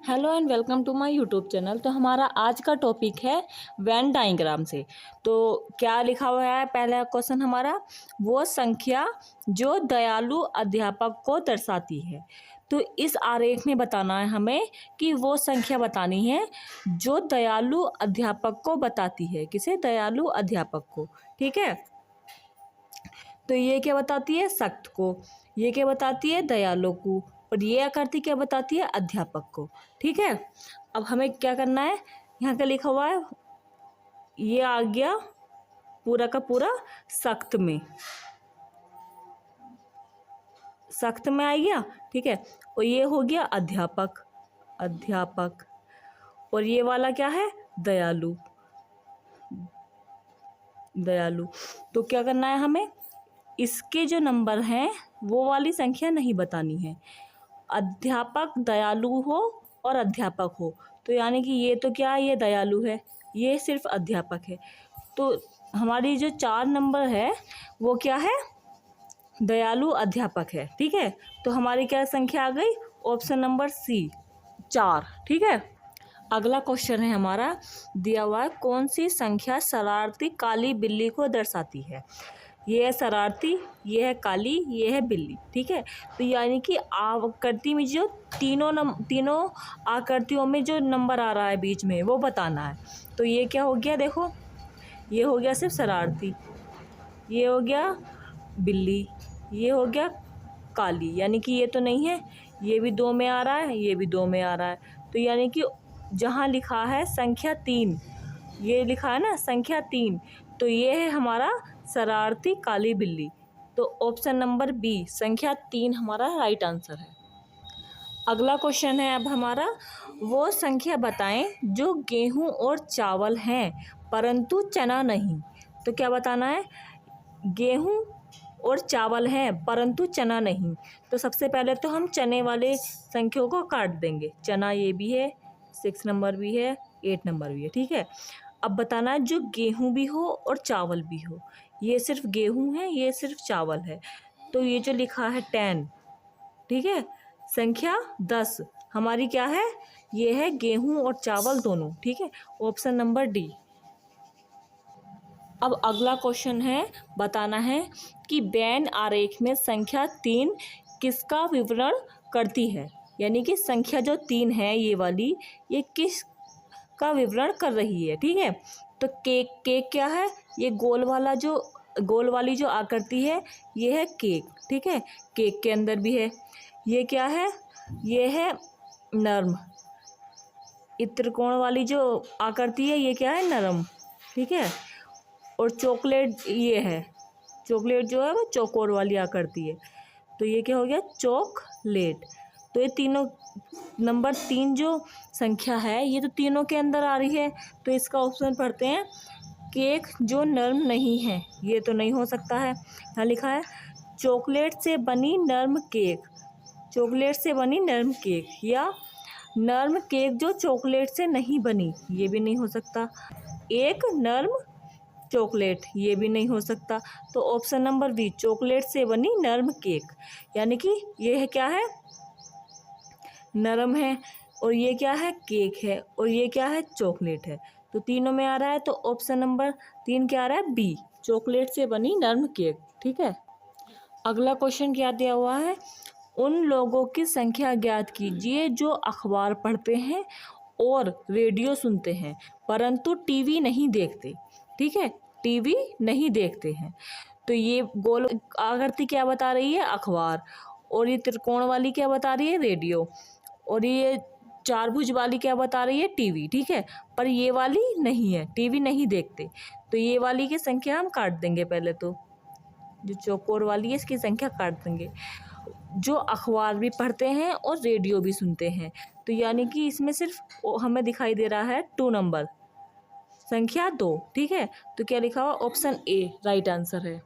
Hello and welcome to my YouTube channel. तो हमारा आज का टॉपिक है वेन डायग्राम से। तो क्या लिखा हुआ है, पहला क्वेश्चन हमारा, वो संख्या जो दयालु अध्यापक को दर्शाती है। तो इस आरेख में बताना है हमें कि वो संख्या बतानी है जो दयालु अध्यापक को बताती है। किसे? दयालु अध्यापक को। ठीक है, तो ये क्या बताती है? सख्त को। ये क्या बताती है? दयालु को। और ये आकृति क्या बताती है? अध्यापक को। ठीक है, अब हमें क्या करना है, यहाँ का लिखा हुआ है, ये आ गया पूरा का पूरा सख्त में, सख्त में आ गया। ठीक है, और ये हो गया अध्यापक, अध्यापक। और ये वाला क्या है? दयालु, दयालु। तो क्या करना है हमें, इसके जो नंबर हैं वो वाली संख्या नहीं बतानी है। अध्यापक दयालु हो और अध्यापक हो, तो यानी कि ये तो क्या है, ये दयालु है, ये सिर्फ अध्यापक है। तो हमारी जो 4 नंबर है वो क्या है? दयालु अध्यापक है। ठीक है, तो हमारी क्या संख्या आ गई? Option number C, 4। ठीक है, अगला क्वेश्चन है हमारा, दिया हुआ है, कौन सी संख्या शरारती काली बिल्ली को दर्शाती है? ये है शरारती, ये है काली, ये है बिल्ली। ठीक है, तो यानी कि आकृति में जो तीनों आकृतियों में जो नंबर आ रहा है बीच में वो बताना है। तो ये क्या हो गया, देखो, ये हो गया सिर्फ शरारती, ये हो गया बिल्ली, ये हो गया काली, यानी कि ये तो नहीं है, ये भी 2 में आ रहा है, ये भी 2 में आ रहा है। तो यानी कि जहाँ लिखा है संख्या 3, ये लिखा है ना संख्या 3, तो ये है हमारा शरारती काली बिल्ली। तो ऑप्शन नंबर बी, संख्या 3 हमारा राइट आंसर है। अगला क्वेश्चन है अब हमारा, वो संख्या बताएं जो गेहूं और चावल हैं परंतु चना नहीं। तो क्या बताना है? गेहूं और चावल हैं परंतु चना नहीं। तो सबसे पहले तो हम चने वाले संख्याओं को काट देंगे। चना ये भी है, 6 नंबर भी है, 8 नंबर भी है। ठीक है, अब बताना है जो गेहूं भी हो और चावल भी हो। ये सिर्फ गेहूं है, ये सिर्फ चावल है। तो ये जो लिखा है 10, ठीक है, संख्या 10 हमारी क्या है? ये है गेहूं और चावल दोनों। ठीक है, ऑप्शन नंबर डी। अब अगला क्वेश्चन है, बताना है कि वेन आरेख में संख्या 3 किसका विवरण करती है? यानी कि संख्या जो 3 है ये वाली, ये किस का विवरण कर रही है? ठीक है, तो केक, केक क्या है? ये गोल वाली जो आकृति है ये है केक। ठीक है, केक के अंदर भी है, ये क्या है? ये है नर्म। ये त्रिकोण वाली जो आकृति है ये क्या है? नरम। ठीक है, और चॉकलेट ये है, चॉकलेट जो है वो चौकोर वाली आकृति है, तो ये क्या हो गया? चॉकलेट। तो ये तीनों नंबर 3 जो संख्या है ये तो तीनों के अंदर आ रही है, तो इसका ऑप्शन पढ़ते हैं, केक जो नर्म नहीं है, ये तो नहीं हो सकता है। यहाँ लिखा है चॉकलेट से बनी नर्म केक, चॉकलेट से बनी नर्म केक, या नर्म केक जो चॉकलेट से नहीं बनी, ये भी नहीं हो सकता। एक नर्म चॉकलेट, ये भी नहीं हो सकता। तो ऑप्शन नंबर बी, चॉकलेट से बनी नर्म केक, यानी कि ये है क्या है? नरम है, और ये क्या है? केक है, और ये क्या है? चॉकलेट है। तो तीनों में आ रहा है, तो ऑप्शन नंबर 3 क्या आ रहा है? बी, चॉकलेट से बनी नर्म केक। ठीक है, अगला क्वेश्चन क्या दिया हुआ है, उन लोगों की संख्या ज्ञात कीजिए जो अखबार पढ़ते हैं और रेडियो सुनते हैं परंतु टीवी नहीं देखते। ठीक है, टीवी नहीं देखते हैं। तो ये गोल आकृति क्या बता रही है? अखबार। और ये त्रिकोण वाली क्या बता रही है? रेडियो। और ये चारभुज वाली क्या बता रही है? टीवी। ठीक है, पर ये वाली नहीं है, टीवी नहीं देखते। तो ये वाली की संख्या हम काट देंगे, पहले तो जो चौकोर वाली है इसकी संख्या काट देंगे। जो अखबार भी पढ़ते हैं और रेडियो भी सुनते हैं, तो यानी कि इसमें सिर्फ हमें दिखाई दे रहा है 2 नंबर, संख्या 2। ठीक है, तो क्या लिखा हुआ? ऑप्शन ए राइट आंसर है।